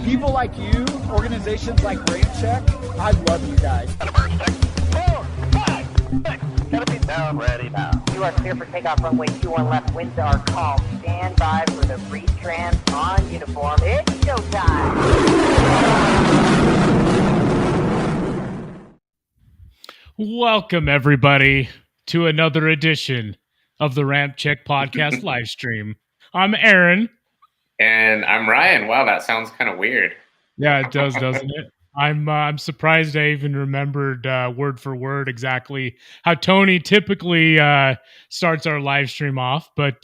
People like you, organizations like RampCheck, I love you guys. 4, 5, 6, gotta be down, ready now. You are clear for takeoff runway 21 left, winds are calm. Stand by for the retrans on uniform. It's showtime! Welcome, everybody, to another edition of the RampCheck Podcast live stream. I'm Aaron. And I'm Ryan. Wow, that sounds kind of weird. Yeah, it does, doesn't it? I'm surprised I even remembered word for word exactly how Tony typically starts our live stream off. But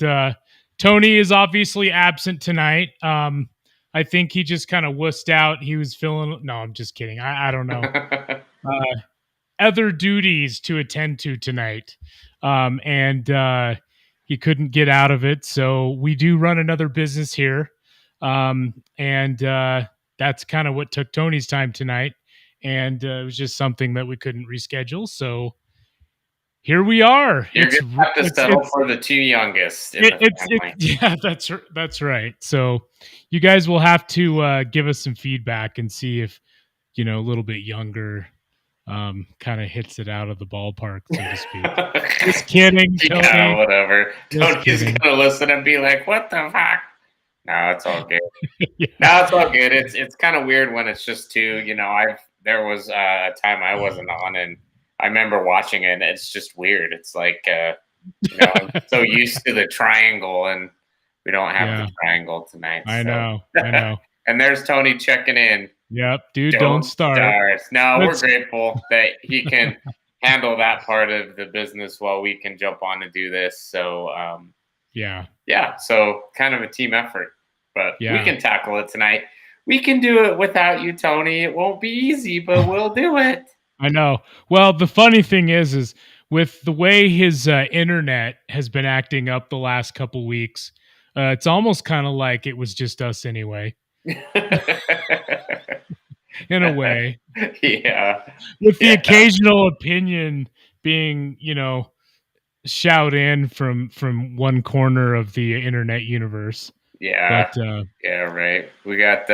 Tony is obviously absent tonight. I think he just kind of wussed out. He was feeling... No, I'm just kidding. I don't know. Other duties to attend to tonight. And he couldn't get out of it. So we do run another business here. And that's kind of what took Tony's time tonight. And it was just something that we couldn't reschedule. So here we are. You're going to have to settle for the two youngest. Yeah, that's right. So you guys will have to give us some feedback and see if, a little bit younger kind of hits it out of the ballpark, so to speak. Just kidding, Tony. Yeah, whatever. Just Tony's going to listen and be like, what the fuck? No, it's all good. Yeah. No, it's all good. It's kind of weird when it's just two. There was a time I wasn't on, and I remember watching it, and it's just weird. It's like, I'm so used to the triangle, and we don't have the triangle tonight. I know. And there's Tony checking in. Yep, dude, don't start. No, we're grateful that he can handle that part of the business while we can jump on and do this. So, so kind of a team effort, but we can tackle it tonight. We can do it without you, Tony. It won't be easy, but we'll do it. I know. Well, the funny thing is with the way his internet has been acting up the last couple weeks, it's almost kind of like it was just us anyway. In a way. Yeah. With the occasional opinion being, shout in from one corner of the internet universe. Yeah. But, right. We got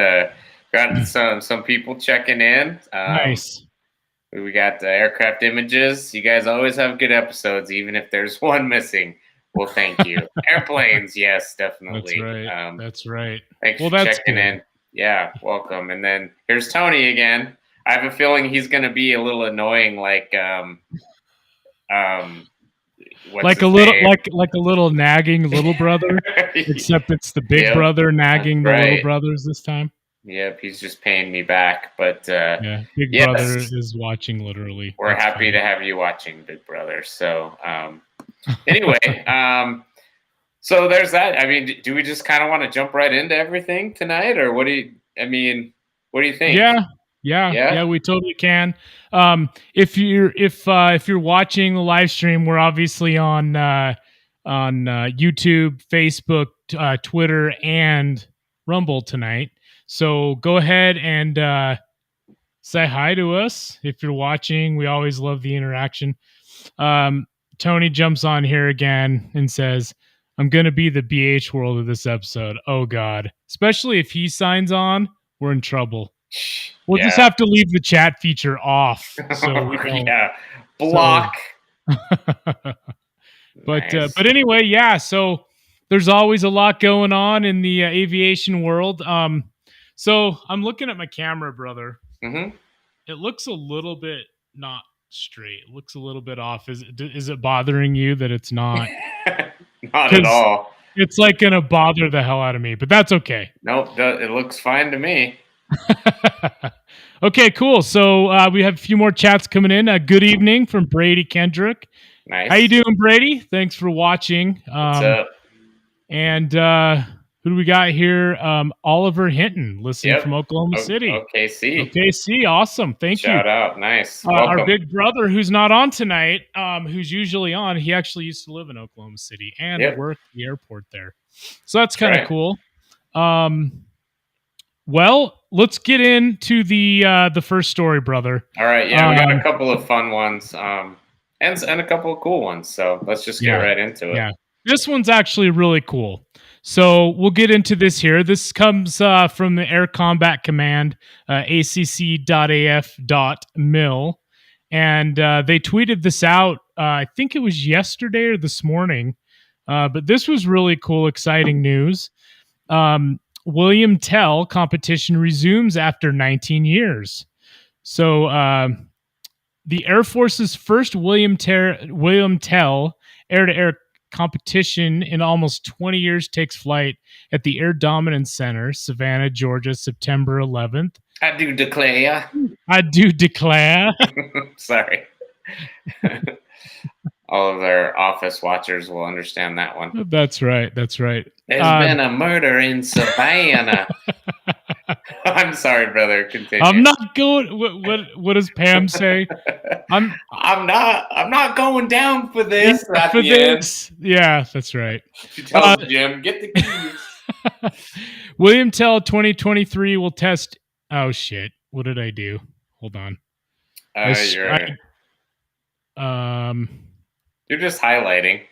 some people checking in. Nice. We got the aircraft images. You guys always have good episodes, even if there's one missing. Well, thank you. Airplanes, yes, definitely. That's right. Thanks for checking in. Yeah, welcome. And then here's Tony again. I have a feeling he's going to be a little annoying, like a little nagging little brother, except it's the big brother nagging the little brothers this time. Yep, he's just paying me back. But Big Brother is watching literally. We're happy to have you watching, Big Brother. So anyway, so there's that. I mean, do we just kind of want to jump right into everything tonight, or what do you think? Yeah, we totally can. If you're watching the live stream, we're obviously on YouTube, Facebook, Twitter, and Rumble tonight. So go ahead and say hi to us if you're watching. We always love the interaction. Tony jumps on here again and says, I'm going to be the BH world of this episode. Oh, God. Especially if he signs on, we're in trouble. We'll just have to leave the chat feature off. So we don't. Block. But anyway, so there's always a lot going on in the aviation world. So I'm looking at my camera, brother. Mm-hmm. It looks a little bit not straight. It looks a little bit off. Is it bothering you that it's not? Not at all. It's like going to bother the hell out of me, but that's okay. Nope, it looks fine to me. Okay, cool. So we have a few more chats coming in. Good evening from Brady Kendrick. Nice. How you doing, Brady? Thanks for watching. What's up? And who do we got here? Oliver Hinton, listening from Oklahoma City. OKC, awesome. Thank you. Shout out, nice. Our big brother, who's not on tonight, who's usually on. He actually used to live in Oklahoma City and work at the airport there. So that's kind of cool. Well, let's get into the first story, brother. All right, we got a couple of fun ones, and a couple of cool ones. So let's just get right into it. Yeah, this one's actually really cool. So we'll get into this here. This comes from the Air Combat Command, acc.af.mil. And they tweeted this out, I think it was yesterday or this morning. But this was really cool, exciting news. William Tell competition resumes after 19 years. So the Air Force's first William Tell air-to-air competition in almost 20 years takes flight at the Air Dominance Center, Savannah, Georgia, September 11th. I do declare. Sorry. All of their office watchers will understand that one. That's right. There's been a murder in Savannah. I'm sorry, brother. Continue. I'm not going. What does Pam say? I'm not going down for this. For this. Yeah, that's right. She tells Jim, get the keys. William Tell 2023 will test. Oh shit! What did I do? Hold on. You're just highlighting.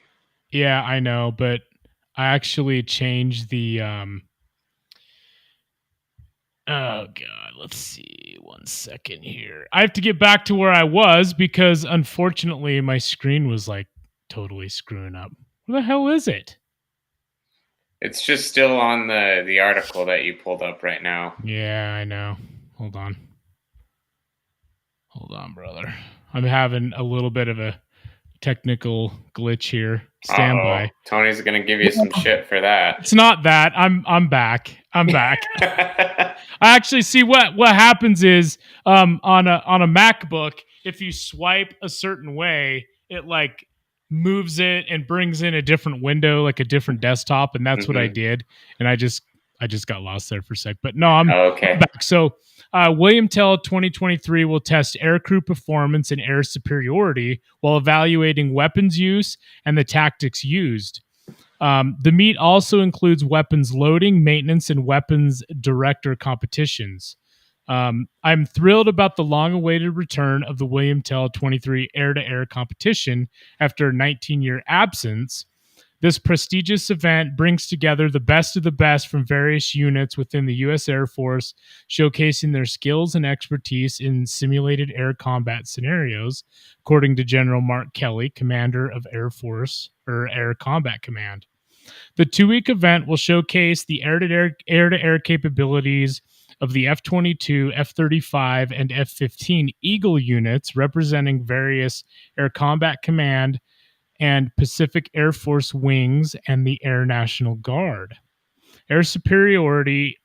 Yeah, I know, but I actually changed the. Oh God, let's see. 1 second here. I have to get back to where I was because unfortunately my screen was like totally screwing up. What the hell is it? It's just still on the article that you pulled up right now. Yeah, I know. Hold on, brother. I'm having a little bit of a technical glitch here. Stand by. Tony's gonna give you some shit for that. It's not that. I'm back. I actually see what happens is on a MacBook, if you swipe a certain way, it like moves it and brings in a different window, like a different desktop, and that's what I did. And I just got lost there for a sec. But no, I'm back. So William Tell 2023 will test aircrew performance and air superiority while evaluating weapons use and the tactics used. The meet also includes weapons loading, maintenance, and weapons director competitions. I'm thrilled about the long-awaited return of the William Tell 23 air-to-air competition after a 19-year absence. This prestigious event brings together the best of the best from various units within the U.S. Air Force, showcasing their skills and expertise in simulated air combat scenarios, according to General Mark Kelly, commander of Air Force or Air Combat Command. The 2-week event will showcase the air-to-air capabilities of the F-22, F-35, and F-15 Eagle units representing various Air Combat Command and Pacific Air Force wings and the Air National Guard. Air superiority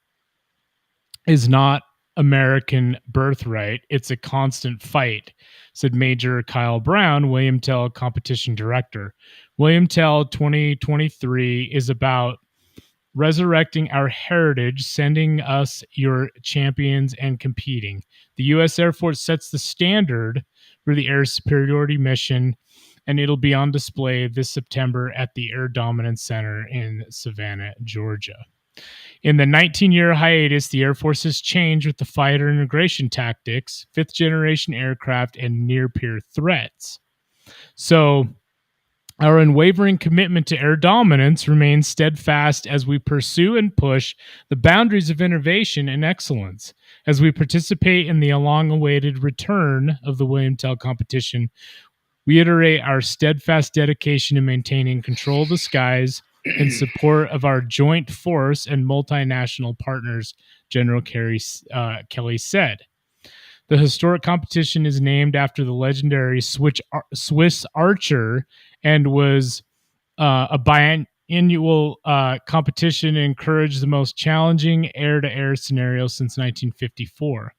is not American birthright. It's a constant fight, said Major Kyle Brown, William Tell competition director. William Tell 2023 is about resurrecting our heritage, sending us your champions, and competing. The U.S. Air Force sets the standard for the air superiority mission, and it'll be on display this September at the Air Dominance Center in Savannah, Georgia. In the 19-year hiatus, the Air Force has changed with the fighter integration tactics, fifth-generation aircraft, and near-peer threats. So our unwavering commitment to air dominance remains steadfast as we pursue and push the boundaries of innovation and excellence. As we participate in the long-awaited return of the William Tell competition, we iterate our steadfast dedication to maintaining control of the skies in support of our joint force and multinational partners, General Kelly said. The historic competition is named after the legendary Swiss archer and was a biannual competition and encouraged the most challenging air-to-air scenario since 1954.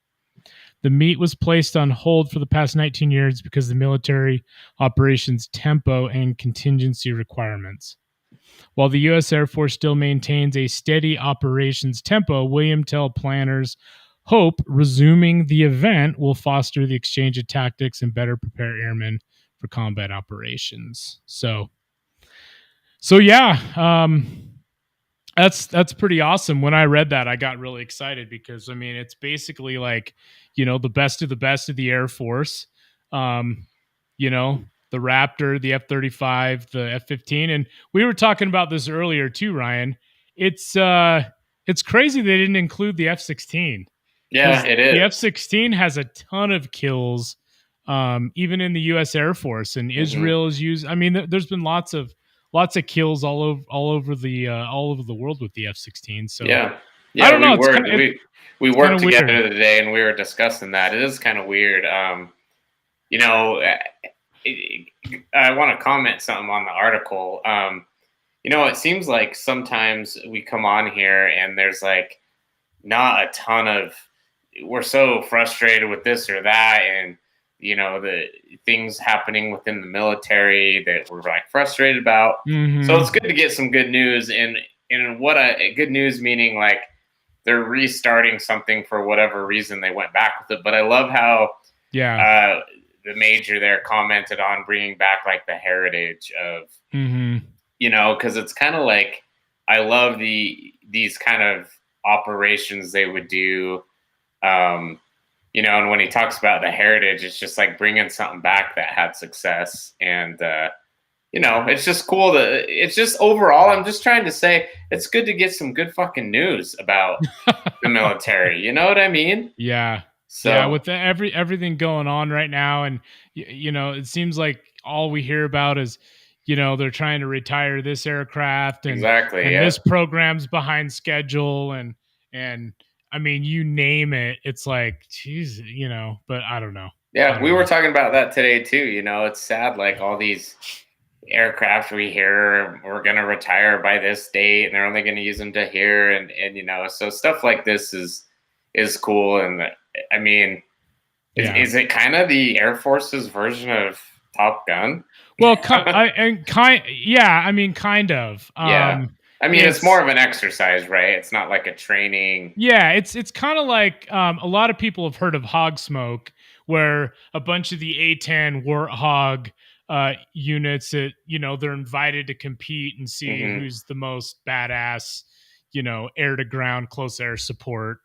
The meet was placed on hold for the past 19 years because of the military operations tempo and contingency requirements. While the U.S. Air Force still maintains a steady operations tempo, William Tell planners hope resuming the event will foster the exchange of tactics and better prepare airmen for combat operations. So yeah, that's pretty awesome. When I read that, I got really excited because I mean, it's basically like, the best of the Air Force, the Raptor, the F-35, the F-15. And we were talking about this earlier too, Ryan. it's crazy they didn't include the F-16. Yeah, it The is. F-16 has a ton of kills, even in the U.S. Air Force, and Israel is used. I mean, there's been lots of kills all over the world with the F-16. So Yeah, I don't know. We it's worked kinda weird. together today, and we were discussing that. It is kind of weird. You know, I want to comment something on the article. You know, it seems like sometimes we come on here and there's like not a ton of, we're so frustrated with this or that, and you know, the things happening within the military that we're like frustrated about. So it's good to get some good news, and what a good news meaning like they're restarting something for whatever reason they went back with it. But I love how the major there commented on bringing back like the heritage of, you know, because it's kind of like I love these kind of operations they would do. You know, and when he talks about the heritage, it's just like bringing something back that had success. And, you know, it's just cool it's just overall, I'm just trying to say it's good to get some good fucking news about the military. You know what I mean? Yeah. So, yeah, with everything going on right now, and you know, it seems like all we hear about is, you know, they're trying to retire this aircraft, and this program's behind schedule, and I mean, you name it, it's like, geez, you know. But I don't know. Yeah, we were talking about that today too. You know, it's sad, like all these aircraft we hear we're going to retire by this date, and they're only going to use them to here, and you know, so stuff like this is cool. And I mean, is it kind of the Air Force's version of Top Gun? Well, I mean, kind of. Yeah. I mean, it's more of an exercise, right? It's not like a training. Yeah, it's kind of like a lot of people have heard of hog smoke, where a bunch of the A-10 Warthog units that, you know, they're invited to compete and see who's the most badass, you know, air to ground close air support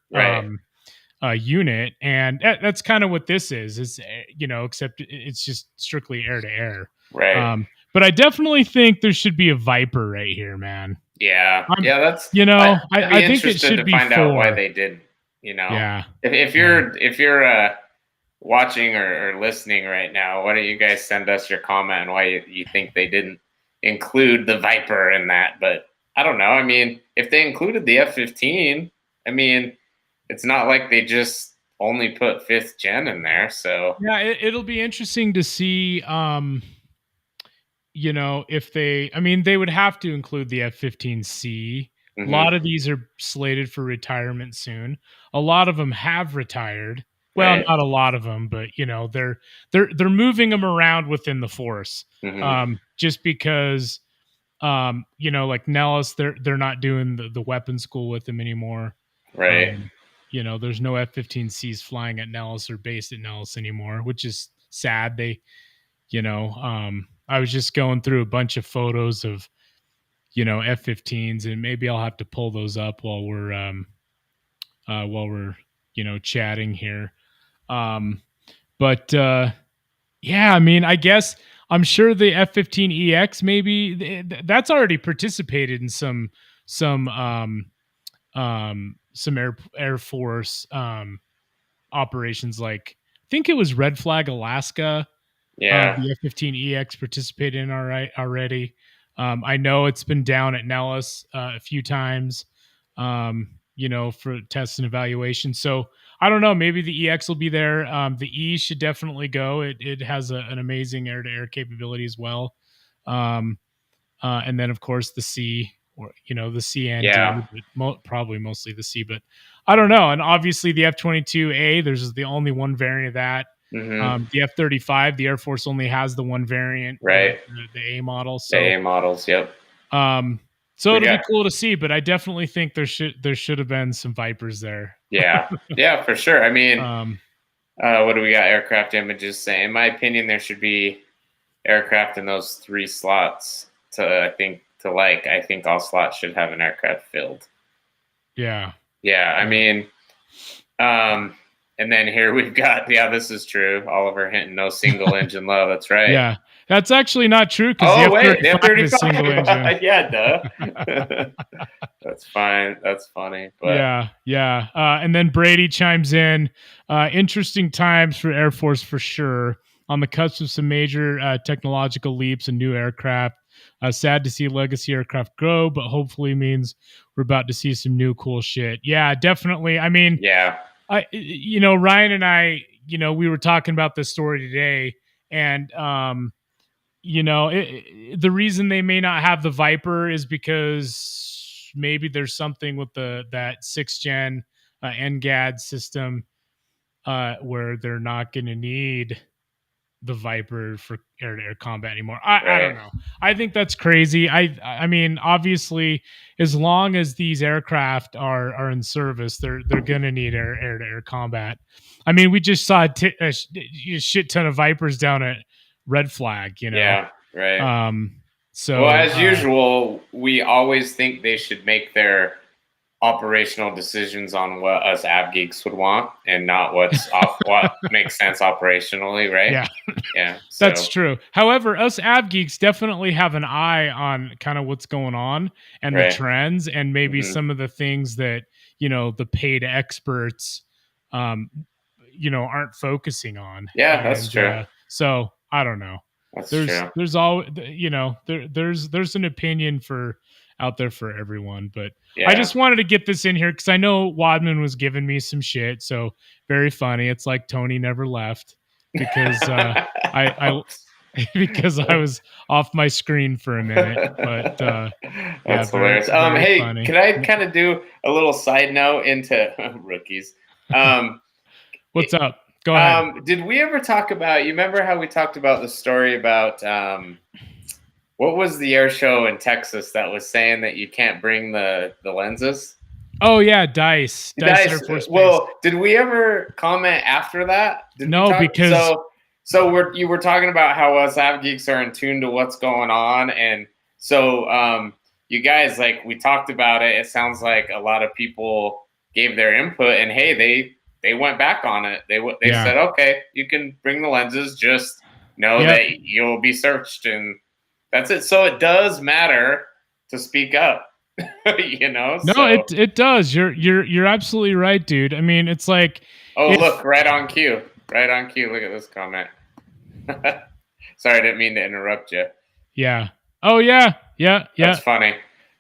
unit, and that's kind of what this is, you know, except it's just strictly air to air. Right. But I definitely think there should be a Viper right here, man. Yeah. That's, you know, I think it should be find out why they did, you know. Yeah. If you're watching or listening right now, why don't you guys send us your comment on why you think they didn't include the Viper in that? But I don't know. I mean, if they included the F-15, I mean, it's not like they just only put 5th gen in there. So yeah, it'll be interesting to see. You know, if they would have to include the F-15C. A lot of these are slated for retirement soon. A lot of them have retired. Well, not a lot of them, but you know, they're moving them around within the force. Just because, you know, like Nellis, they're not doing the weapon school with them anymore. Right. You know, there's no F-15Cs flying at Nellis or based at Nellis anymore, which is sad. They, you know, I was just going through a bunch of photos of, you know, F-15s, and maybe I'll have to pull those up while we're you know, chatting here. But yeah, I mean, I guess I'm sure the F-15EX maybe that's already participated in some Air Force operations, like I think it was Red Flag Alaska. Yeah. The F-15EX participated in already. I know it's been down at Nellis a few times, you know, for tests and evaluation. So I don't know, maybe the EX will be there. The E should definitely go. It has an amazing air-to-air capability as well. And then of course the C, or you know, the C and D, but probably mostly the C. But I don't know. And obviously the F-22A, there's the only one variant of that. The F-35, the Air Force only has the one variant, right? The A model. So the A models, yep. So it'll be cool to see, but I definitely think there should have been some Vipers there. Yeah, yeah, for sure. I mean, what do we got? Aircraft images saying, in my opinion, there should be aircraft in those 3 slots. I think all slots should have an aircraft filled. Yeah. Yeah, I mean, and then here we've got, this is true. Oliver Hinton, no single engine low. That's right. Yeah. That's actually not true because Oh the wait, the F-35 is F-35. single engine. Yeah, duh. That's fine. That's funny. But Yeah. And then Brady chimes in. Interesting times for Air Force for sure. On the cusp of some major technological leaps and new aircraft. Sad to see legacy aircraft grow, but hopefully means we're about to see some new cool shit. Yeah, definitely. I mean, yeah, Ryan and I, we were talking about this story today, and the reason they may not have the Viper is because maybe there's something with that 6th gen NGAD system where they're not going to need the Viper for air-to-air combat anymore. I don't know. I think that's crazy. I mean, obviously, as long as these aircraft are in service, they're going to need air-to-air combat. I mean, we just saw a shit ton of Vipers down at Red Flag. Yeah, right. So, well, as usual, we always think they should make their operational decisions on what us AVGEEKs would want and not what makes sense operationally, right? Yeah. So. That's true. However, us AVGEEKs definitely have an eye on kind of what's going on and the trends and maybe some of the things that, the paid experts, aren't focusing on. Yeah, that's true. So I don't know. That's true. There's all, there's an opinion out there for everyone, but I just wanted to get this in here because I know Wadman was giving me some shit. So very funny. It's like Tony never left because because I was off my screen for a minute. But that's hilarious. Hey, funny. Can I kind of do a little side note into rookies? What's up? Go ahead. Did we ever talk about? You remember how we talked about the story about? What was the air show in Texas that was saying that you can't bring the lenses? Oh yeah, Dice Air Force Base. Well, did we ever comment after that? Because you were talking about how us AVGEEKs are in tune to what's going on, and so you guys, like, we talked about it. It sounds like a lot of people gave their input, and hey, they went back on it. They said, okay, you can bring the lenses, just know that you'll be searched and. That's it. So it does matter to speak up, No, it does. You're absolutely right, dude. I mean, it's like, look, right on cue. Look at this comment. Sorry, I didn't mean to interrupt you. Yeah. Oh yeah. That's funny.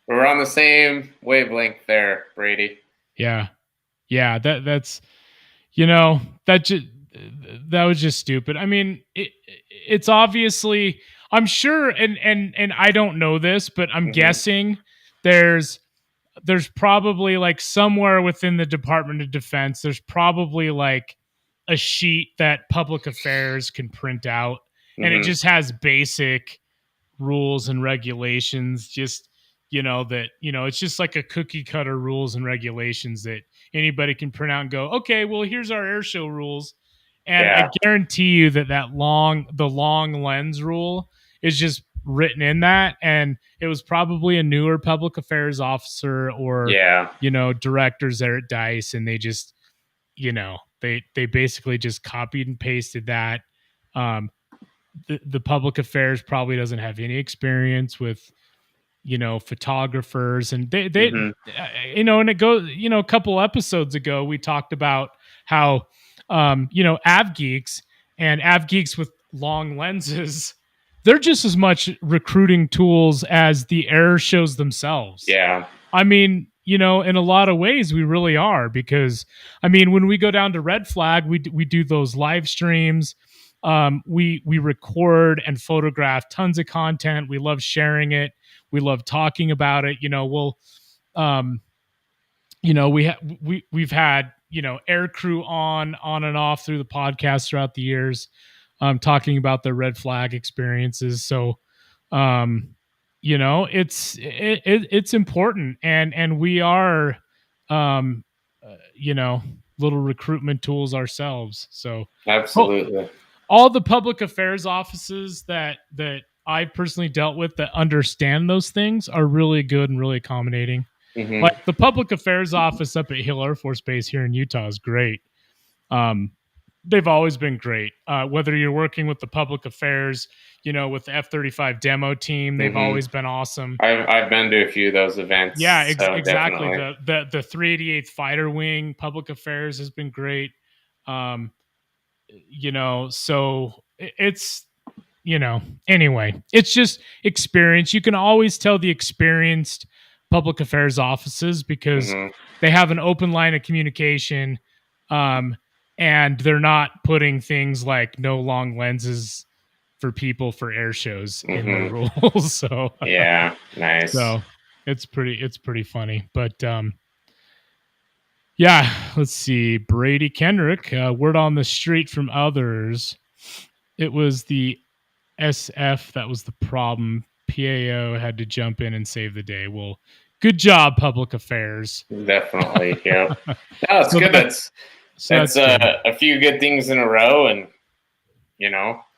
We're on the same wavelength there, Brady. Yeah. That's that was just stupid. I mean, it's obviously. I'm sure, and I don't know this, but I'm guessing there's probably like somewhere within the Department of Defense, there's probably like a sheet that public affairs can print out, and it just has basic rules and regulations. Just it's just like a cookie cutter rules and regulations that anybody can print out and go, okay, well, here's our air show rules. And I guarantee you that the long lens rule is just written in that. And it was probably a newer public affairs officer or, directors there at DICE. And they just, they basically just copied and pasted that. The public affairs probably doesn't have any experience with, photographers, and they and it goes, a couple episodes ago, we talked about how, AVGEEKs and AVGEEKs with long lenses, they're just as much recruiting tools as the air shows themselves. Yeah. I mean, in a lot of ways we really are, because I mean, when we go down to Red Flag, we do those live streams. We record and photograph tons of content. We love sharing it. We love talking about it. We've had, air crew on and off through the podcast throughout the years, talking about their Red Flag experiences. So, it's important, and we are, little recruitment tools ourselves. So absolutely. All the public affairs offices that I personally dealt with that understand those things are really good and really accommodating. Like the public affairs office up at Hill Air Force Base here in Utah is great. they've always been great. Whether you're working with the public affairs, with the F-35 demo team, they've always been awesome. I've been to a few of those events. Yeah, so exactly. definitely. The 388th Fighter Wing public affairs has been great. So it's, anyway, it's just experience. You can always tell the experienced public affairs offices because they have an open line of communication, and they're not putting things like no long lenses for people for air shows in the rules. So yeah, nice. So it's pretty funny. But yeah, let's see. Brady Kendrick, word on the street from others. It was the SF that was the problem. PAO had to jump in and save the day. Well, good job, public affairs. Definitely, yeah. No, it's good. That's a few good things in a row, and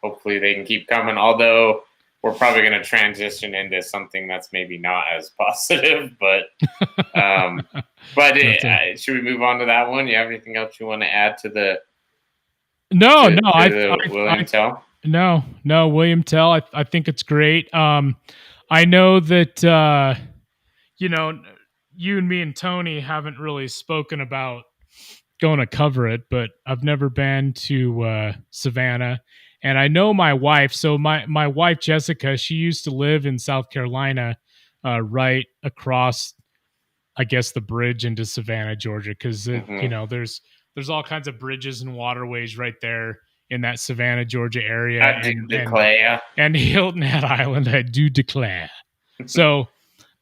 hopefully they can keep coming. Although we're probably going to transition into something that's maybe not as positive, but should we move on to that one? You have anything else you want to add to the? William Tell? No, William Tell. I think it's great. I know that you and me and Tony haven't really spoken about going to cover it, but I've never been to Savannah, and I know my wife. So my wife Jessica, she used to live in South Carolina, right across, I guess, the bridge into Savannah, Georgia, because there's all kinds of bridges and waterways right there in that Savannah, Georgia area. I do declare. And Hilton Head Island, I do declare. So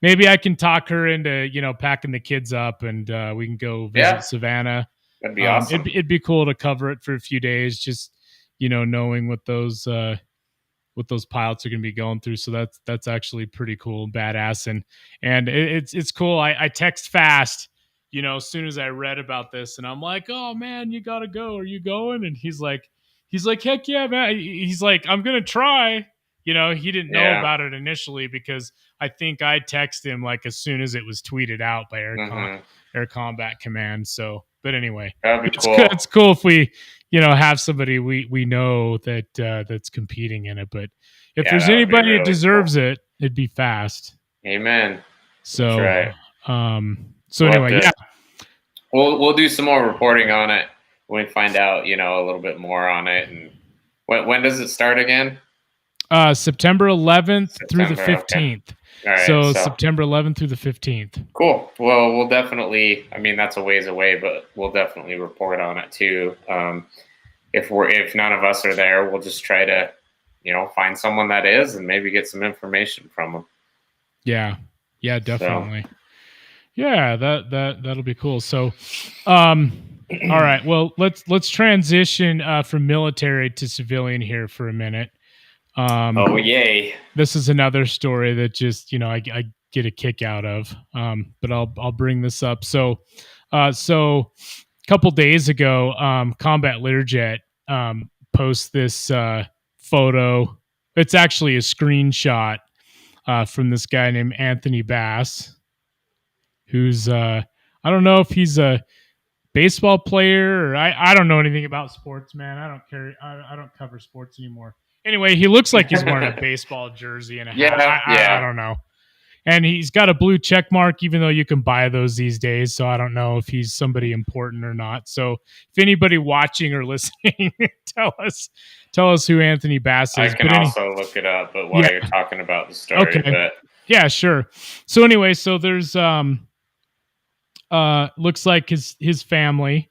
maybe I can talk her into, packing the kids up and we can go visit Savannah. That'd be awesome. It'd be cool to cover it for a few days, just, knowing what those pilots are going to be going through. So that's actually pretty cool, badass. And it's cool. I text fast, as soon as I read about this, and I'm like, oh man, you got to go. Are you going? And he's like, heck yeah, man. He's like, I'm going to try. He didn't know about it initially because I think I texted him like as soon as it was tweeted out by Air Combat Command. So, but anyway, that'd be cool. It's cool if we, have somebody we know that's competing in it. But if there's anybody really that deserves it, it'd be fast. Amen. So, right. Anyway, we'll do some more reporting on it when we find out, a little bit more on it. And when does it start again? September 11th through the 15th. Okay. All right, so September 11th through the 15th. Cool. Well, we'll definitely, that's a ways away, but we'll definitely report on it too. If none of us are there, we'll just try to, find someone that is and maybe get some information from them. Yeah, definitely. So. Yeah, that'll be cool. So, all right. Well, let's transition from military to civilian here for a minute. Yay! This is another story that just I get a kick out of. But I'll bring this up. So a couple days ago, Combat Learjet posts this photo. It's actually a screenshot from this guy named Anthony Bass, who's I don't know if he's a baseball player or I don't know anything about sports, man. I don't care. I don't cover sports anymore. Anyway, he looks like he's wearing a baseball jersey and a hat. I don't know. And he's got a blue check mark, even though you can buy those these days. So I don't know if he's somebody important or not. So if anybody watching or listening, tell us who Anthony Bass is. I can also look it up, but while you're talking about the story. Okay. But... Yeah, sure. So anyway, so there's looks like his family,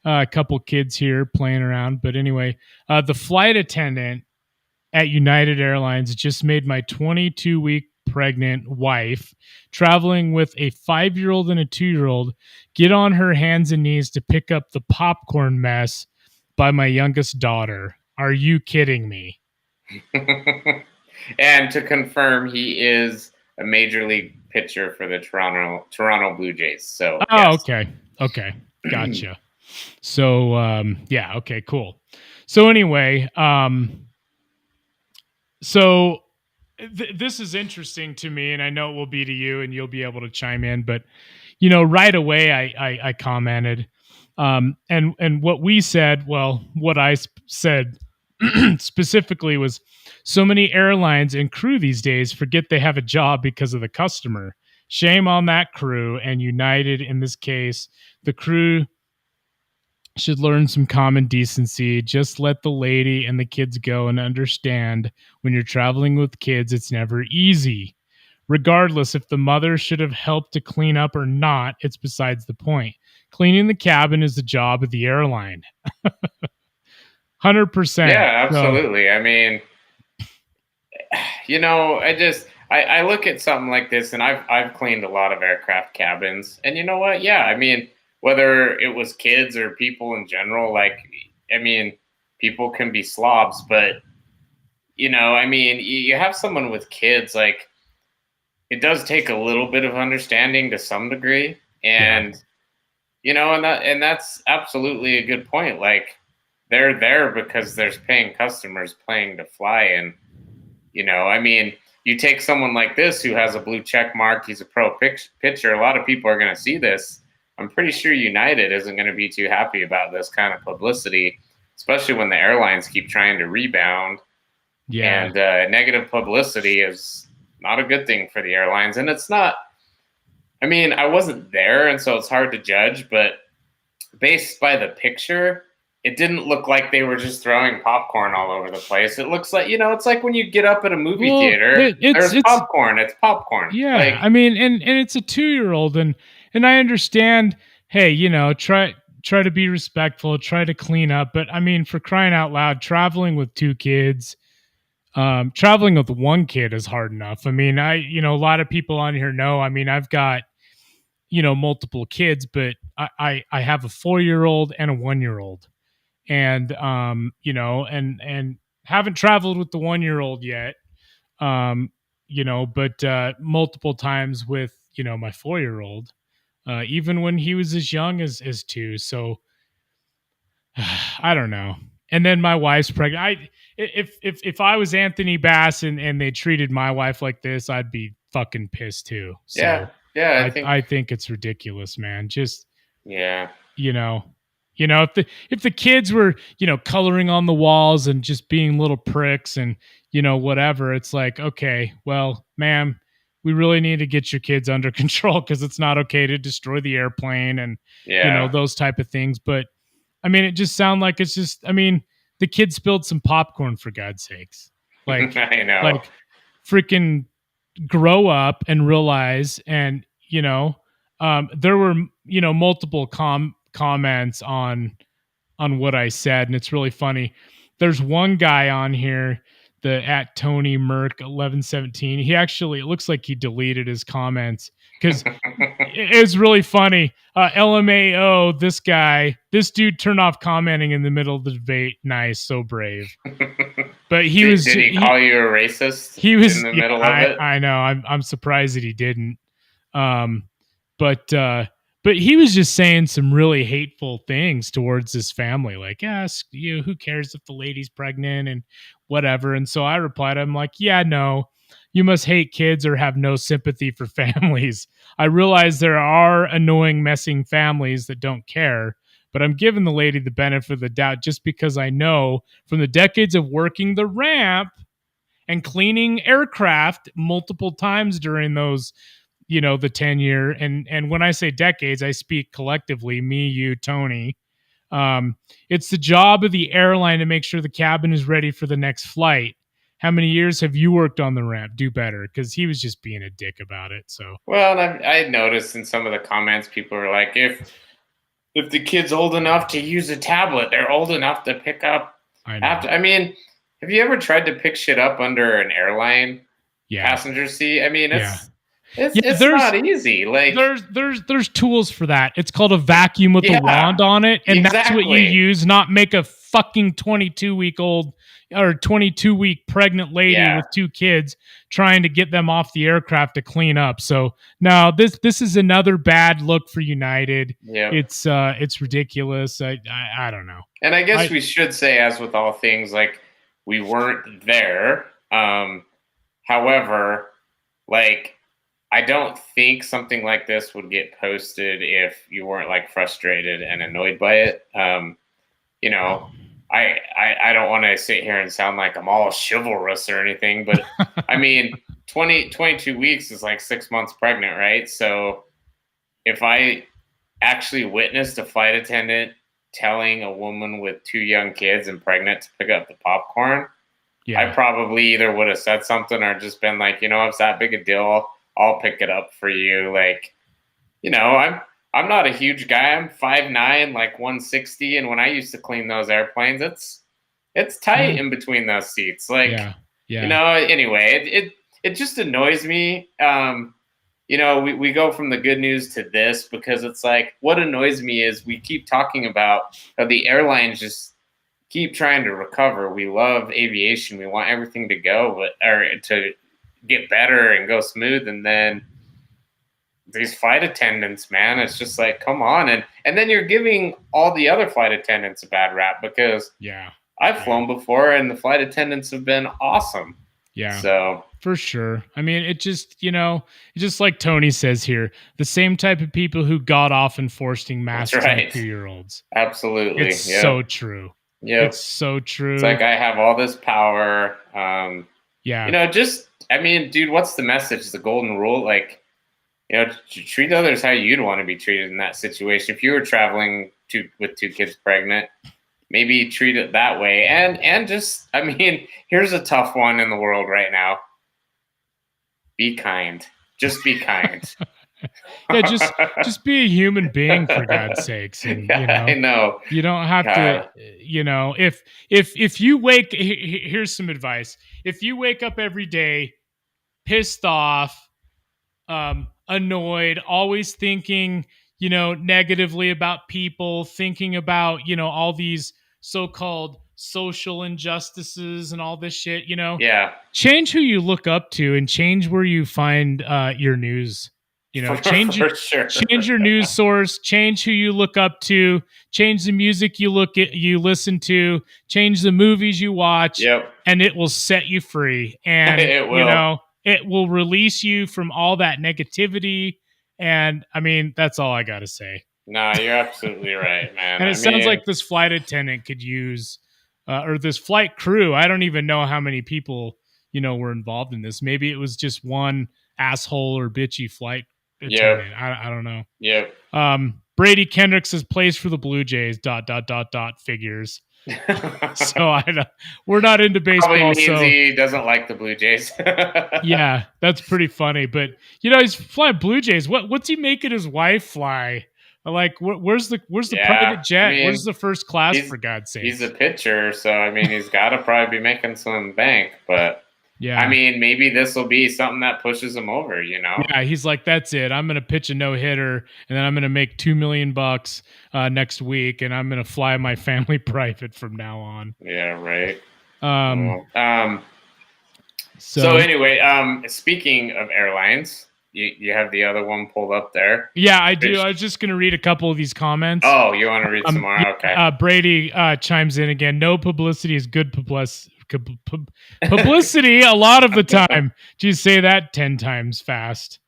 a couple kids here playing around. But anyway, the flight attendant at United Airlines just made my 22-week pregnant wife, traveling with a 5-year-old and a 2-year-old, get on her hands and knees to pick up the popcorn mess by my youngest daughter. Are you kidding me? And to confirm, he is a major league pitcher for the Toronto Blue Jays. So yes. Okay, gotcha. So okay, cool. So anyway, this is interesting to me, and I know it will be to you, and you'll be able to chime in. But right away, I commented, And what we said, well, what I said specifically was, so many airlines and crew these days forget they have a job because of the customer. Shame on that crew. And United, in this case, the crew should learn some common decency. Just let the lady and the kids go, and understand when you're traveling with kids, it's never easy. Regardless if the mother should have helped to clean up or not, it's besides the point. Cleaning the cabin is the job of the airline. 100%. Yeah, absolutely. So, I mean, I look at something like this, and I've cleaned a lot of aircraft cabins, and you know what? Yeah, I mean, whether it was kids or people in general, people can be slobs, but you have someone with kids, like, it does take a little bit of understanding to some degree, and and that's absolutely a good point. Like, they're there because there's paying customers paying to fly, and you take someone like this who has a blue check mark, he's a pro pitcher. A lot of people are going to see this. I'm pretty sure United isn't going to be too happy about this kind of publicity, especially when the airlines keep trying to rebound. Yeah. And negative publicity is not a good thing for the airlines. And it's not, I wasn't there, and so it's hard to judge, but based by the picture, it didn't look like they were just throwing popcorn all over the place. It looks like, it's like when you get up at a movie theater, there's popcorn. It's popcorn. Yeah. Like, and it's a 2-year-old, and I understand, hey, try to be respectful, try to clean up. But for crying out loud, traveling with 2 kids, traveling with 1 kid is hard enough. A lot of people on here know, I've got, multiple kids, but I have a 4-year-old and a 1-year-old. And and haven't traveled with the 1-year-old yet, but multiple times with my 4-year-old, even when he was as young as 2. So I don't know. And then my wife's pregnant. If I was Anthony Bass and they treated my wife like this, I'd be fucking pissed too. So yeah, I think it's ridiculous, man. Just if the kids were, coloring on the walls and just being little pricks and, whatever, it's like, okay, well, ma'am, we really need to get your kids under control, because it's not okay to destroy the airplane and, those type of things. But it just sounds like it's just, the kid spilled some popcorn, for God's sakes. Like, I know. Like, freaking grow up and realize, and, there were, multiple comments on what I said, and it's really funny. There's one guy on here, the at Tony Merck 1117. He actually, it looks like he deleted his comments, because it's really funny. LMAO, this dude turned off commenting in the middle of the debate. Nice, so brave. But did he call you a racist? He was in the middle of it. I know. I'm surprised that he didn't. But he was just saying some really hateful things towards his family. Like, who cares if the lady's pregnant and whatever. And so I replied, I'm like, yeah, no, you must hate kids or have no sympathy for families. I realize there are annoying, messing families that don't care, but I'm giving the lady the benefit of the doubt just because I know from the decades of working the ramp and cleaning aircraft multiple times during those, the 10-year, and when I say decades, I speak collectively, me, you, Tony. It's the job of the airline to make sure the cabin is ready for the next flight. How many years have you worked on the ramp? Do better, because he was just being a dick about it. So, well, and I noticed in some of the comments, people were like, if the kid's old enough to use a tablet, they're old enough to pick up. Have you ever tried to pick shit up under an airline passenger seat? It's not easy. Like, there's tools for that. It's called a vacuum with a wand on it, and that's what you use. Not make a fucking 22-week-old or 22-week pregnant lady with 2 kids trying to get them off the aircraft to clean up. So no, this is another bad look for United. Yeah, it's ridiculous. I don't know. And I guess we should say, as with all things, like, we weren't there. However, like, I don't think something like this would get posted if you weren't like frustrated and annoyed by it. You know, I don't want to sit here and sound like I'm all chivalrous or anything, but I mean, 22 weeks is like 6 months pregnant, right? So if I actually witnessed a flight attendant telling a woman with 2 young kids and pregnant to pick up the popcorn, I probably either would have said something or just been like, if it's that big a deal, I'll pick it up for you. Like, I'm not a huge guy. I'm 5'9", like 160. And when I used to clean those airplanes, it's tight in between those seats. Like, anyway, it just annoys me. We go from the good news to this because it's like, what annoys me is we keep talking about how the airlines just keep trying to recover. We love aviation. We want everything to go, or to get better and go smooth. And then these flight attendants, man, it's just like, come on. And then you're giving all the other flight attendants a bad rap because I've flown before and the flight attendants have been awesome. Yeah. So for sure. I mean, it just, just like Tony says here, the same type of people who got off enforcing masks on 2-year-olds. Absolutely. It's so true. Yeah. It's so true. It's like, I have all this power. Dude, what's the message? The golden rule? Like, treat others how you'd want to be treated in that situation. If you were traveling with 2 kids pregnant, maybe treat it that way. And just, here's a tough one in the world right now. Be kind. Just be kind. just be a human being, for God's sakes. And, I know. You don't have to, if you here's some advice. If you wake up every day pissed off, annoyed, always thinking, negatively about people, thinking about, all these so-called social injustices and all this shit, change who you look up to and change where you find your news. Change your news source, change who you look up to, change the music you listen to, change the movies you watch, and it will set you free. And it will. It will release you from all that negativity. And that's all I got to say. No, you're absolutely right, man. And it sounds like this flight attendant could use, or this flight crew. I don't even know how many people, were involved in this. Maybe it was just one asshole or bitchy flight attendant. I don't know. Yep. Brady Kendricks has plays for the Blue Jays, ... figures. So we're not into baseball. Probably means he doesn't like the Blue Jays. Yeah, that's pretty funny. But he's flying Blue Jays. What's he making his wife fly? Like, where's the private jet? Where's the first class? For God's sake, he's a pitcher, so he's got to probably be making some bank. But maybe this will be something that pushes him over. Yeah, he's like, that's it. I'm gonna pitch a no-hitter, and then I'm gonna make $2 million next week, and I'm gonna fly my family private from now on. Yeah, right. So anyway, speaking of airlines, you have the other one pulled up there. Yeah, I do. I was just gonna read a couple of these comments. Oh, you want to read some more? Okay. Brady chimes in again. No publicity is good publicity a lot of the time. Geez, say that 10 times fast.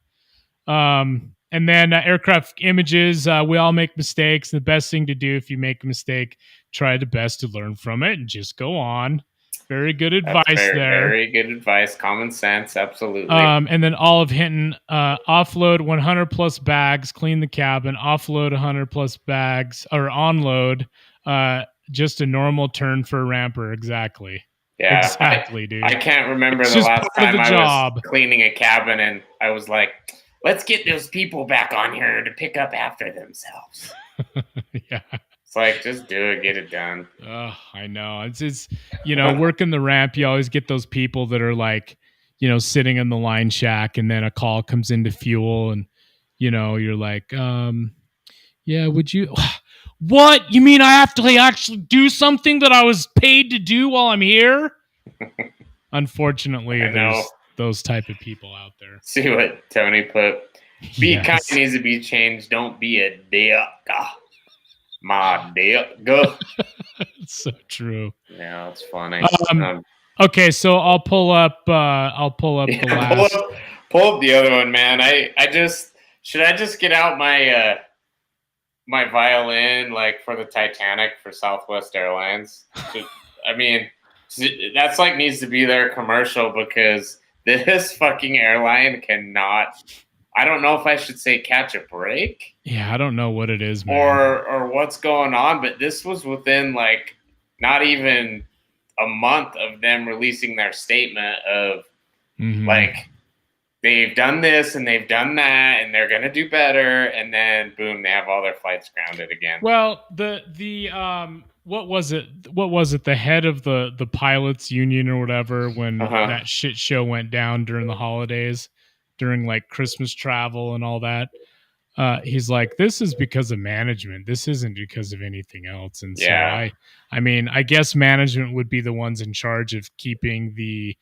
And then aircraft images. We all make mistakes. The best thing to do if you make a mistake, try the best to learn from it and just go on. Very good advice there. Very good advice. Common sense. Absolutely. And then Olive Hinton, offload 100 plus bags, clean the cabin, offload 100 plus bags, or onload. Just a normal turn for a ramper. Exactly. Yeah, exactly, dude. I can't remember the last time I was cleaning a cabin and I was like, let's get those people back on here to pick up after themselves. Yeah. It's like, just do it, get it done. Oh, I know. It's working the ramp, you always get those people that are like, sitting in the line shack and then a call comes into fuel and, you're like, yeah, would you... What? You mean I have to actually do something that I was paid to do while I'm here? Unfortunately, there's those type of people out there. See what Tony put. Be kind needs to be changed. Don't be a dick. My dick. It's so true. Yeah, it's funny. Okay, so I'll pull up the last. Pull up the other one, man. Should I just get out my my violin like for the Titanic for Southwest Airlines? I mean, that's like needs to be their commercial because this fucking airline cannot. I don't know if I should say catch a break. Yeah, I don't know what it is, man. Or what's going on, but this was within like not even a month of them releasing their statement of like they've done this and they've done that and they're gonna do better, and then boom, they have all their flights grounded again. Well, the what was it? What was it? The head of the pilots union or whatever when that shit show went down during the holidays, during like Christmas travel and all that. He's like, this is because of management. This isn't because of anything else. And so I mean, I guess management would be the ones in charge of keeping the,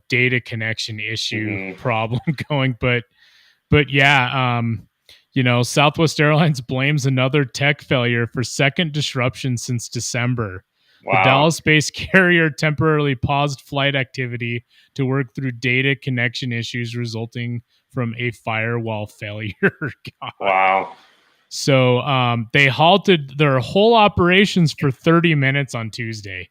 data connection issue problem going. But yeah, Southwest Airlines blames another tech failure for second disruption since December. Wow. The Dallas-based carrier temporarily paused flight activity to work through data connection issues resulting from a firewall failure. Wow. So they halted their whole operations for 30 minutes on Tuesday.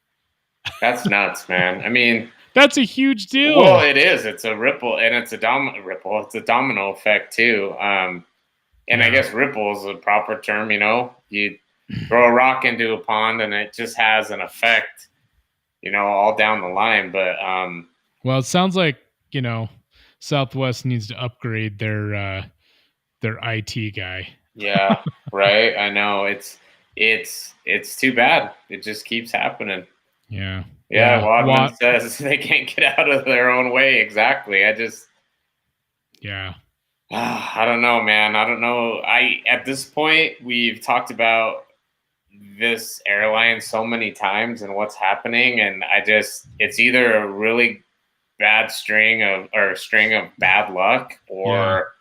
That's nuts, man. I mean, that's a huge deal. Well, it is. It's a ripple, and it's a ripple. It's a domino effect too. I guess ripple is a proper term. You throw a rock into a pond, and it just has an effect, all down the line. But well, it sounds like Southwest needs to upgrade their IT guy. Yeah, right. I know it's too bad. It just keeps happening. Yeah. Yeah. Wadman says they can't get out of their own way. Exactly. I don't know, man. I don't know. At this point, we've talked about this airline so many times and what's happening, and it's either a really bad string of bad luck or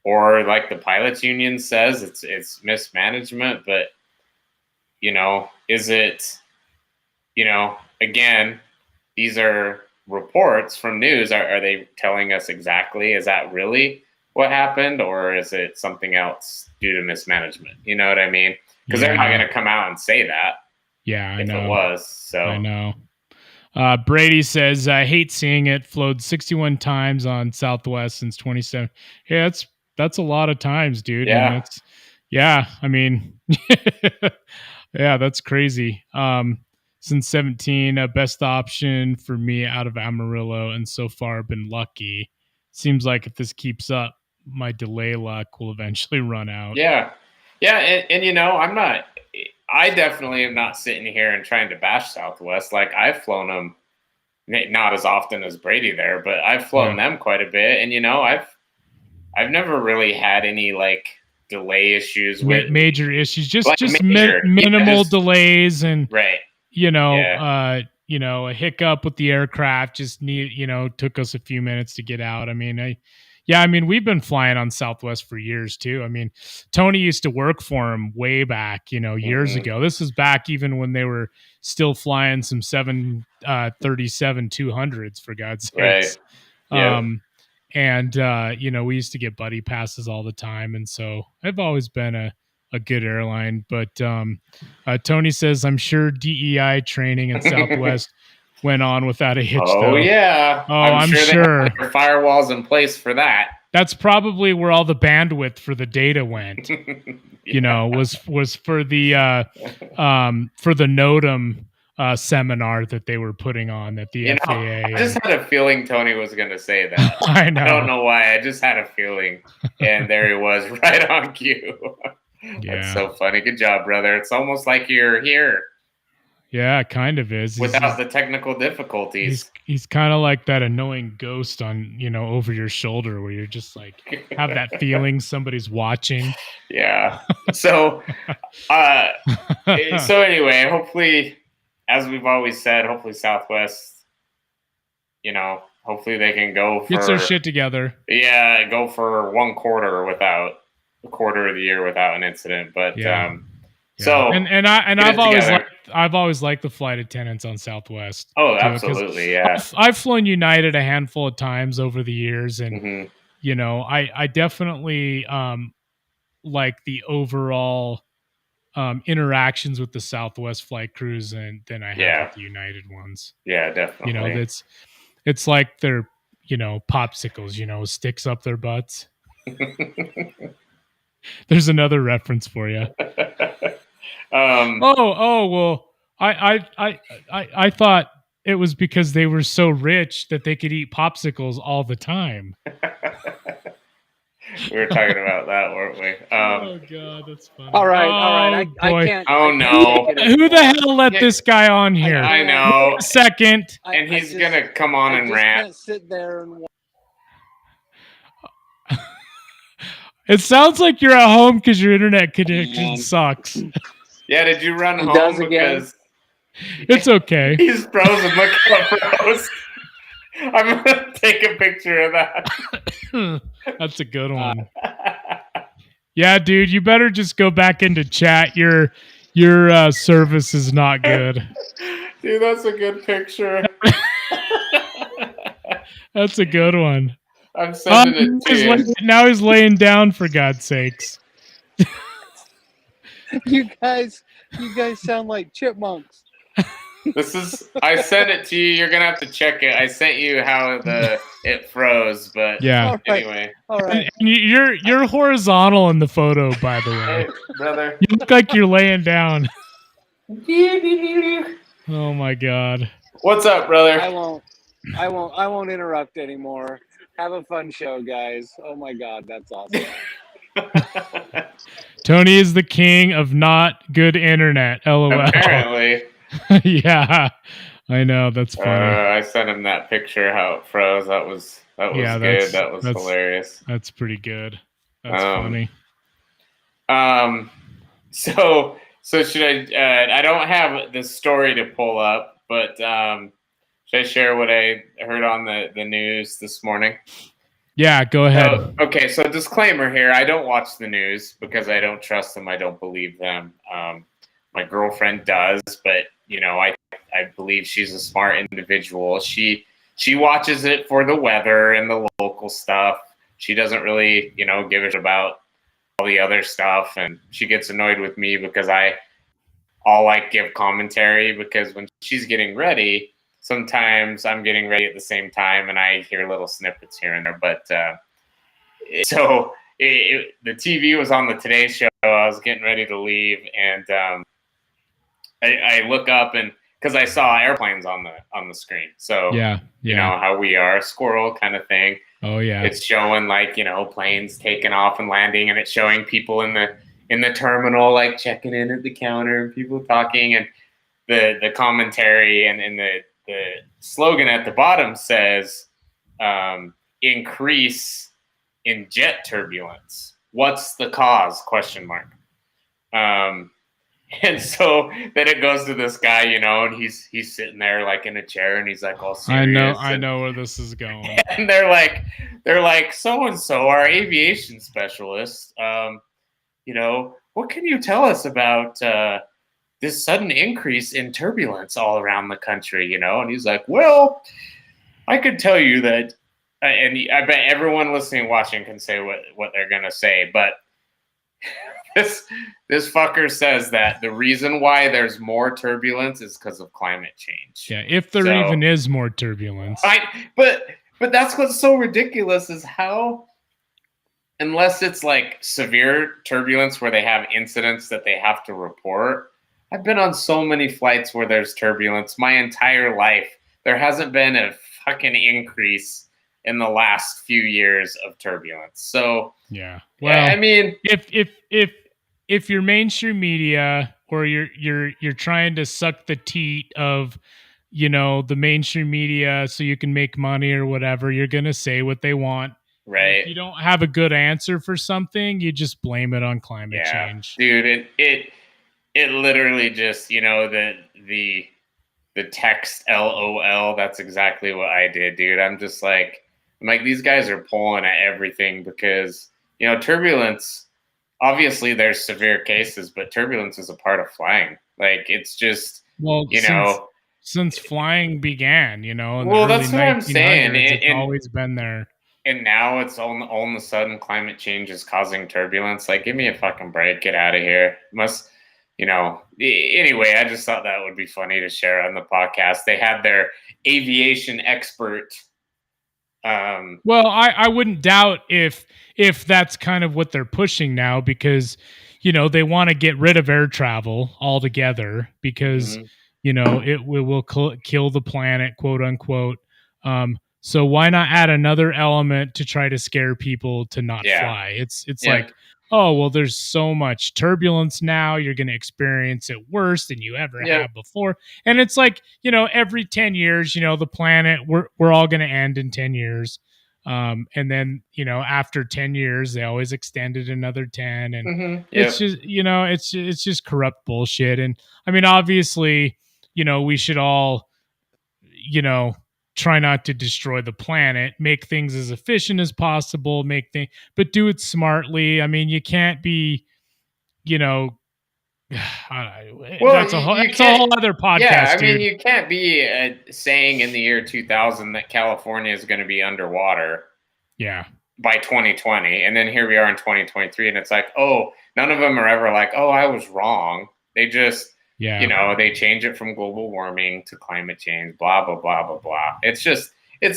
like the pilots union says it's mismanagement. But is it, again, these are reports from news. Are they telling us exactly, is that really what happened, or is it something else due to mismanagement? You know what I mean? Because they're not going to come out and say that. Yeah, I know. If it was, so I know. Brady says, I hate seeing it. Flowed 61 times on Southwest since 27. Yeah, that's a lot of times, dude. Yeah. I mean, yeah, that's crazy. Since 17, best option for me out of Amarillo, and so far been lucky. Seems like if this keeps up, my delay luck will eventually run out. Yeah. And I definitely am not sitting here and trying to bash Southwest. Like, I've flown them, not as often as Brady there, but I've flown them quite a bit. And, I've never really had any like delay issues with major issues, just minimal delays and right. A hiccup with the aircraft just took us a few minutes to get out. I mean, we've been flying on Southwest for years too. I mean, Tony used to work for him way back, years ago. This is back even when they were still flying some 737-200s, for God's sakes. Right. We used to get buddy passes all the time. And so I've always been a good airline. But Tony says, I'm sure DEI training at Southwest went on without a hitch. Oh, yeah. Oh, I'm sure. They have firewalls in place for that. That's probably where all the bandwidth for the data went. Was for the NOTAM seminar that they were putting on at the FAA. I just had a feeling Tony was going to say that. I know. I don't know why. I just had a feeling, and there he was, right on cue. That's so funny. Good job, brother. It's almost like you're here. Yeah, it kind of is. Without the technical difficulties. He's kind of like that annoying ghost on, over your shoulder where you're just like, have that feeling somebody's watching. Yeah. So anyway, hopefully, as we've always said, hopefully Southwest, hopefully they can get their shit together. Yeah, go for a quarter of the year without an incident. But Yeah. So I've always liked the flight attendants on Southwest. Oh, too, absolutely, yeah. I've flown United a handful of times over the years, and Mm-hmm. you know, I definitely like the overall interactions with the Southwest flight crews than I have with the United ones. Yeah, definitely. You know, it's like they're, you know, popsicles, you know, sticks up their butts. There's another reference for you. Well, I thought it was because they were so rich that they could eat popsicles all the time. We were talking about that, weren't we? Oh god, that's funny. All right. I can't. Oh no! Who the hell let this guy on here? I know. Wait a second. And he's gonna come on and rant. Can't sit there and. It sounds like you're at home because your internet connection sucks. Yeah, did you run home? Does again. Because it's okay. He's frozen. Look how froze. I'm gonna take a picture of that. That's a good one. Yeah, dude, you better just go back into chat. Your service is not good. Dude, that's a good picture. That's a good one. I'm sending it to you. Now he's laying down, for God's sakes. You guys sound like chipmunks. I sent it to you. You're gonna have to check it. I sent you how it froze, but yeah. Anyway. All right. And you're horizontal in the photo, by the way. Hey, brother. You look like you're laying down. Oh my god. What's up, brother? I won't interrupt anymore. Have a fun show, guys. Oh my god, that's awesome. Tony is the king of not good internet. LOL. Apparently. Yeah. I know, that's funny. I sent him that picture how it froze. That was good. That was hilarious. That's pretty good. That's funny. So should I don't have the story to pull up, but should I share what I heard on the news this morning? Yeah, go ahead. Okay, so disclaimer here. I don't watch the news because I don't trust them. I don't believe them. My girlfriend does, but you know, I believe she's a smart individual. She watches it for the weather and the local stuff. She doesn't really, you know, give a shit about all the other stuff, and she gets annoyed with me because I'll like give commentary, because when she's getting ready, sometimes I'm getting ready at the same time and I hear little snippets here and there. But the TV was on the Today Show. I was getting ready to leave, and I look up, and because I saw airplanes on the screen. So yeah. You know how we are, squirrel kind of thing. Oh yeah. It's showing like, you know, planes taking off and landing, and it's showing people in the terminal like checking in at the counter and people talking, and the commentary and the slogan at the bottom says increase in jet turbulence. What's the cause? ? And so then it goes to this guy, you know, and he's sitting there like in a chair, and he's like all serious. I know where this is going. And they're like so and so, our aviation specialist. You know, what can you tell us about this sudden increase in turbulence all around the country? You know, and he's like, well, I could tell you that, and I bet everyone listening and watching can say what they're gonna say, but. This fucker says that the reason why there's more turbulence is because of climate change. Yeah, if there even is more turbulence. But that's what's so ridiculous is how, unless it's like severe turbulence where they have incidents that they have to report. I've been on so many flights where there's turbulence my entire life. There hasn't been a fucking increase in the last few years of turbulence. So yeah. Well, I mean, if you're mainstream media, or you're trying to suck the teat of, you know, the mainstream media so you can make money or whatever, you're gonna say what they want. Right. If you don't have a good answer for something, you just blame it on climate change. Dude, it literally just, you know, the text LOL, that's exactly what I did, dude. I'm like, these guys are pulling at everything because, you know, turbulence obviously there's severe cases, but turbulence is a part of flying. Like, it's just, Well, you know, since flying began, in the well, early that's what I'm 1900s, saying. it's always been there. And now it's all of a sudden climate change is causing turbulence. Like, give me a fucking break. Get out of here. Anyway, I just thought that would be funny to share on the podcast. They had their aviation expert. Well, I wouldn't doubt if that's kind of what they're pushing now, because, they want to get rid of air travel altogether because, it will kill the planet, quote unquote. So why not add another element to try to scare people to not fly? It's like, oh, well, there's so much turbulence now. You're going to experience it worse than you ever have before. And it's like, every 10 years, the planet, we're all going to end in 10 years. And then, after 10 years, they always extended another 10. And it's just, it's just corrupt bullshit. And I mean, obviously, we should all, try not to destroy the planet, make things as efficient as possible, but do it smartly. I mean, you can't be, well, that's a whole other podcast. Yeah, I mean, dude. you can't be saying in the year 2000 that California is going to be underwater. Yeah. By 2020, and then here we are in 2023, and it's like, oh, none of them are ever like, oh, I was wrong. They just, they change it from global warming to climate change, blah, blah, blah, blah, blah. It's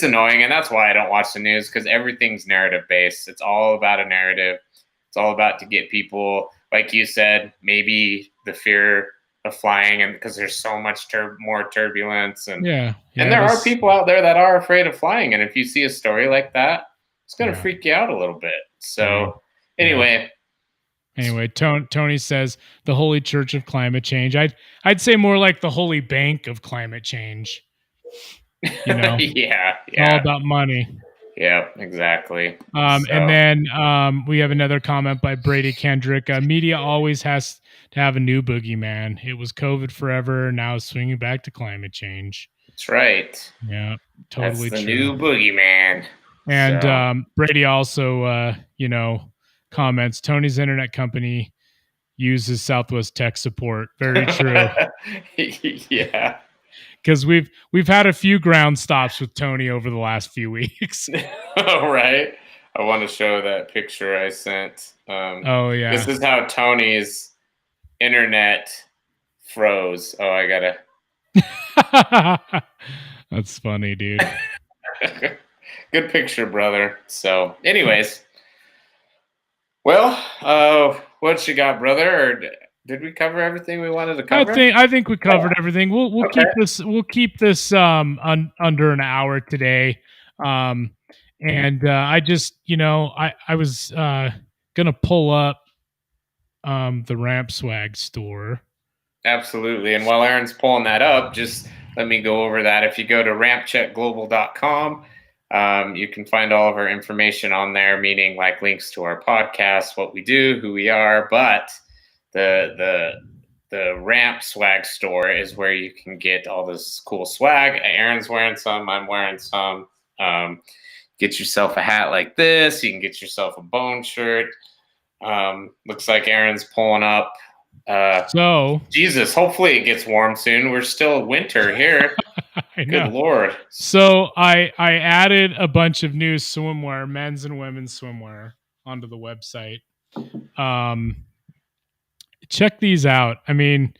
annoying. And that's why I don't watch the news, because everything's narrative based. It's all about a narrative. It's all about to get people, like you said, maybe the fear of flying, and because there's so much more turbulence. And and there are people out there that are afraid of flying. And if you see a story like that, it's going to freak you out a little bit. So anyway, Tony says the Holy Church of Climate Change. I'd say more like the Holy Bank of Climate Change. All about money. Yeah, exactly. And then we have another comment by Brady Kendrick. Media always has to have a new boogeyman. It was COVID forever. Now it's swinging back to climate change. That's right. Yeah, totally That's the true. new boogeyman. And Brady also, comments, Tony's internet company uses Southwest tech support. Very true. Yeah. Because we've had a few ground stops with Tony over the last few weeks. Oh, right. I want to show that picture I sent. This is how Tony's internet froze. Oh, I gotta. That's funny, dude. Good picture, brother. So, anyways, well, what you got, brother? Or did we cover everything we wanted to cover? I think we covered everything. We'll keep this under an hour today. And I just I was gonna pull up the Ramp Swag store. Absolutely. And while Aaron's pulling that up, just let me go over that. If you go to rampcheckglobal.com, you can find all of our information on there, meaning like links to our podcast, what we do, who we are. But the Ramp Swag store is where you can get all this cool swag. Aaron's wearing some. I'm wearing some. Get yourself a hat like this. You can get yourself a bone shirt. Looks like Aaron's pulling up. So Jesus, hopefully it gets warm soon. We're still winter here. Good Lord. So I added a bunch of new swimwear, men's and women's swimwear, onto the website. Check these out. I mean,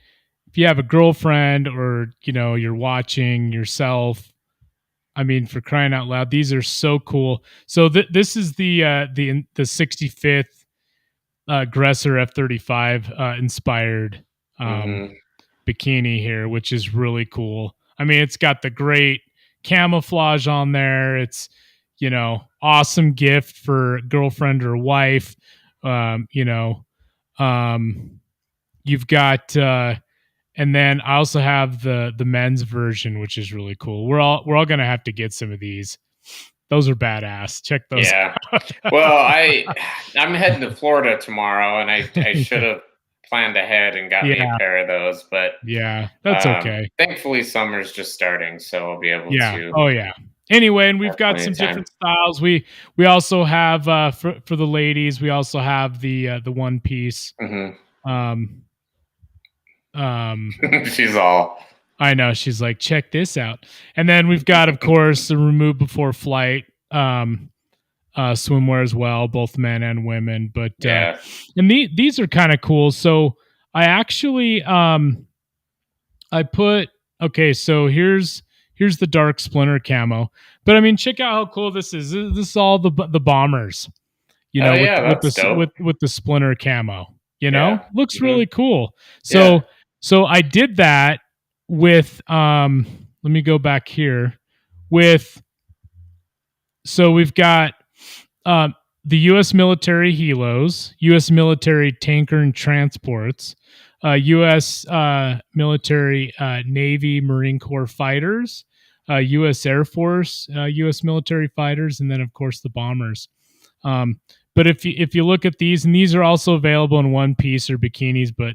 if you have a girlfriend or, you're watching yourself, I mean, for crying out loud, these are so cool. So this is the 65th Aggressor F-35 inspired bikini here, which is really cool. I mean, it's got the great camouflage on there. It's, awesome gift for girlfriend or wife. You've got, and then I also have the men's version, which is really cool. We're all going to have to get some of these. Those are badass. Check those out. Well, I'm heading to Florida tomorrow, and I should have planned ahead and got me a pair of those. But yeah, that's okay. Thankfully, summer's just starting, so I'll be able to. Oh, yeah. anyway, and we've got plenty some of time. different styles. We also have for the ladies, we also have the one piece. She's all. I know, she's like, check this out. And then we've got, of course, the remove before flight swimwear as well, both men and women. But and these are kind of cool. So I actually I put, okay, so here's the dark splinter camo. But I mean, check out how cool this is. This is all the bombers, you know, with the splinter camo. You know, looks really cool. So I did that with let me go back here with, so we've got the U.S. military helos, U.S. military tanker and transports, U.S. military Navy Marine Corps fighters, U.S. Air Force, U.S. military fighters, and then of course the bombers. But if you look at these, and these are also available in one piece or bikinis, but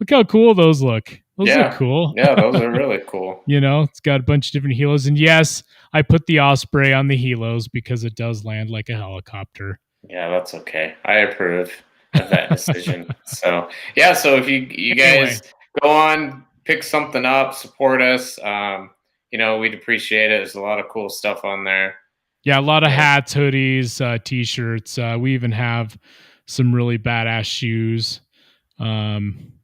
look how cool those look. Those look cool. Yeah, those are really cool. You know, it's got a bunch of different helos. And yes, I put the Osprey on the helos because it does land like a helicopter. Yeah, that's okay. I approve of that decision. So if you guys go on, pick something up, support us. You know, we'd appreciate it. There's a lot of cool stuff on there. Yeah, a lot of hats, hoodies, t-shirts. We even have some really badass shoes.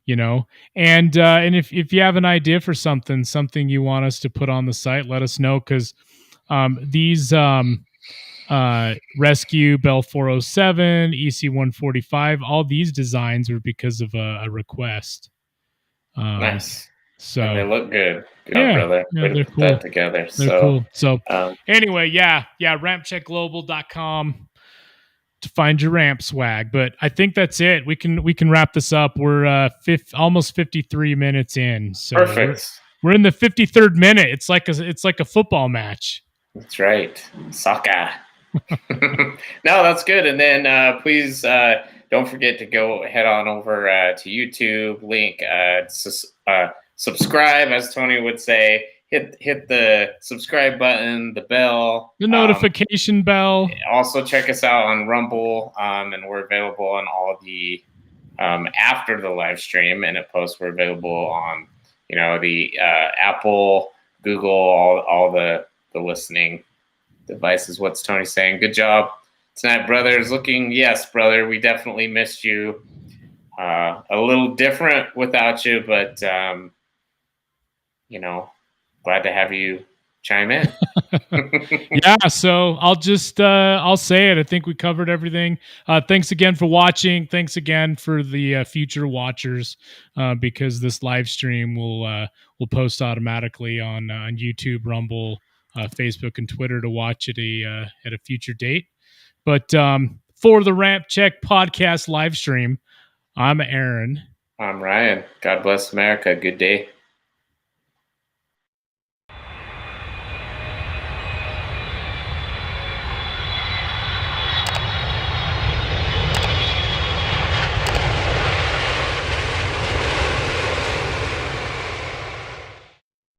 You know, and if you have an idea for something you want us to put on the site, let us know, because these Rescue Bell 407, EC 145, all these designs are because of a request. Nice. So and they look good. Good on, brother. Yeah, way to put that together. They're cool. So anyway, RampCheckGlobal.com to find your ramp swag. But I think that's it. We can wrap this up. We're almost 53 minutes in. So perfect. We're in the 53rd minute. It's like a football match. That's right. Soccer. No, that's good. And then please don't forget to go head on over to YouTube, link, subscribe, as Tony would say. Hit the subscribe button, the bell, the notification bell. Also check us out on Rumble, and we're available on all the after the live stream and it posts. We're available on the Apple, Google, all the listening devices. What's Tony saying? Good job tonight, brothers. Yes, brother. We definitely missed you. A little different without you, but glad to have you chime in. Yeah, so I'll just I'll say it. I think we covered everything. Thanks again for watching. Thanks again for the future watchers, because this live stream will post automatically on YouTube, Rumble, Facebook, and Twitter to watch at a future date. But for the RampCheck Podcast live stream, I'm Aaron. I'm Ryan. God bless America. Good day.